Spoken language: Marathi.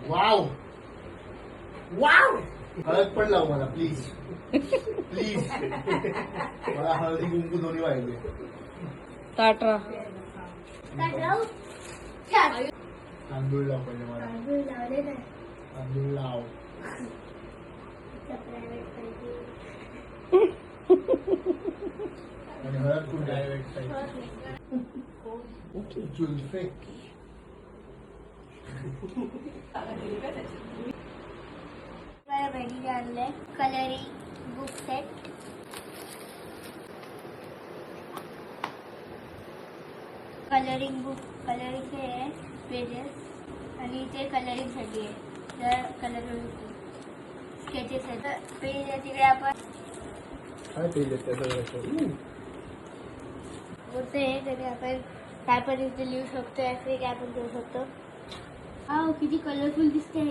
वाव वाव हळद पण लाव मला प्लीज प्लीज मला हळदी कुंकू दोन्ही पाहिजे टाटा तांदूळ लाव पाहिजे मला तांदूळ लाव आणि हळद कुंकू जुल्फे बहिणीने आणलंय colouring book set. Colouring book कलरिंगचे आहे पेजेस आणि ते कलरिंग साठी आहे. तर कलर स्केचेस आहेत. पेज आहे तिकडे आपण काय पेज आहे बोलते तरी आपण काय पण इथे लिहू शकतो या फिर काय पण करू शकतो. हा किती कलरफुल दिसते.